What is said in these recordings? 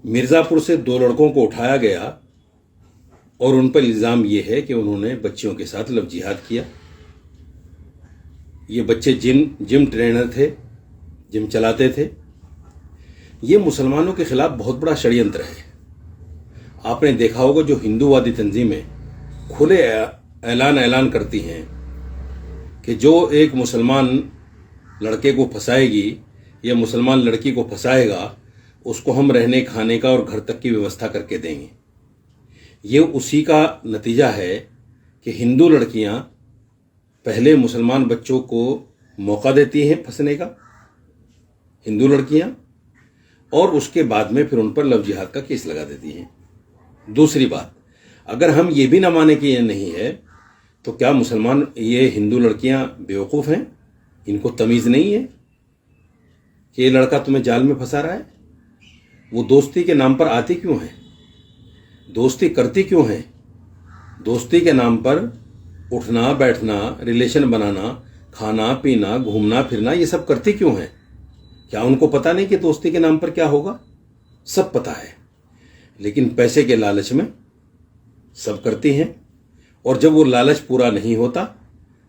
مرزا پور سے 2 لڑکوں کو اٹھایا گیا اور ان پر الزام یہ ہے کہ انہوں نے بچیوں کے ساتھ لو جہاد کیا۔ یہ بچے جم ٹرینر تھے، جم چلاتے تھے۔ یہ مسلمانوں کے خلاف بہت بڑا شڑینتر ہے۔ آپ نے دیکھا ہوگا جو ہندووادی تنظیمیں کھلے اعلان کرتی ہیں کہ جو ایک مسلمان لڑکے کو پھنسائے گی یا مسلمان لڑکی کو پھنسائے گا اس کو ہم رہنے کھانے کا اور گھر تک کی ویوستھا کر کے دیں گے۔ یہ اسی کا نتیجہ ہے کہ ہندو لڑکیاں پہلے مسلمان بچوں کو موقع دیتی ہیں پھنسنے کا، ہندو لڑکیاں، اور اس کے بعد میں پھر ان پر لو جہاد کا کیس لگا دیتی ہیں۔ دوسری بات، اگر ہم یہ بھی نہ مانے کہ یہ نہیں ہے تو کیا مسلمان یہ ہندو لڑکیاں بیوقوف ہیں؟ ان کو تمیز نہیں ہے کہ یہ لڑکا تمہیں جال میں پھنسا رہا ہے؟ وہ دوستی کے نام پر آتی کیوں ہیں؟ دوستی کرتی کیوں ہیں؟ دوستی کے نام پر اٹھنا بیٹھنا، ریلیشن بنانا، کھانا پینا، گھومنا پھرنا، یہ سب کرتی کیوں ہیں؟ کیا ان کو پتہ نہیں کہ دوستی کے نام پر کیا ہوگا؟ سب پتہ ہے، لیکن پیسے کے لالچ میں سب کرتی ہیں، اور جب وہ لالچ پورا نہیں ہوتا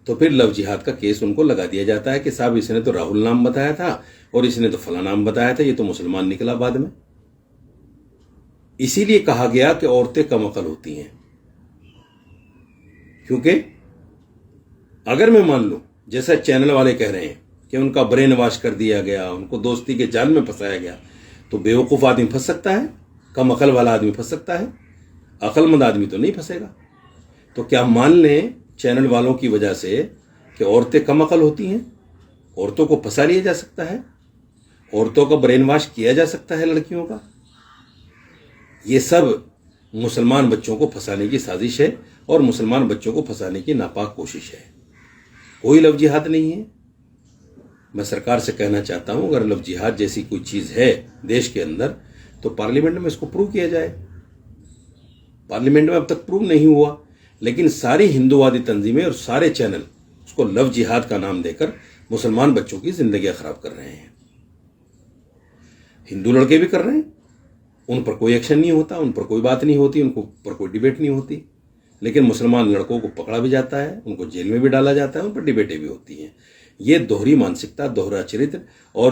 تو پھر لو جہاد کا کیس ان کو لگا دیا جاتا ہے کہ صاحب اس نے تو راہل نام بتایا تھا اور اس نے تو فلاں نام بتایا تھا، یہ تو مسلمان نکلا بعد میں۔ اسی لیے کہا گیا کہ عورتیں کم عقل ہوتی ہیں، کیونکہ اگر میں مان لوں جیسا چینل والے کہہ رہے ہیں کہ ان کا برین واش کر دیا گیا، ان کو دوستی کے جال میں پھنسایا گیا، تو بیوقوف آدمی پھنس سکتا ہے، کم عقل والا آدمی پھنس سکتا ہے، عقل مند آدمی تو نہیں پھنسے گا۔ تو کیا مان لیں چینل والوں کی وجہ سے کہ عورتیں کم عقل ہوتی ہیں؟ عورتوں کو پھنسا لیا جا سکتا ہے، عورتوں کا برین واش کیا جا سکتا ہے لڑکیوں کا؟ یہ سب مسلمان بچوں کو پھنسانے کی سازش ہے اور مسلمان بچوں کو پھنسانے کی ناپاک کوشش ہے۔ کوئی لو جہاد نہیں ہے۔ میں سرکار سے کہنا چاہتا ہوں اگر لو جہاد جیسی کوئی چیز ہے دیش کے اندر تو پارلیمنٹ میں اس کو پروو کیا جائے۔ پارلیمنٹ میں اب تک پروو نہیں ہوا، لیکن ساری ہندووادی تنظیمیں اور سارے چینل اس کو لو جہاد کا نام دے کر مسلمان بچوں کی زندگیاں خراب کر رہے ہیں۔ ہندو لڑکے بھی کر رہے ہیں، ان پر کوئی ایکشن نہیں ہوتا، ان پر کوئی بات نہیں ہوتی، ان پر کوئی ڈیبیٹ نہیں ہوتی، لیکن مسلمان لڑکوں کو پکڑا بھی جاتا ہے، ان کو جیل میں بھی ڈالا جاتا ہے، ان پر ڈیبیٹیں بھی ہوتی ہیں۔ یہ دوہری مانسکتا، دوہرا چرتر اور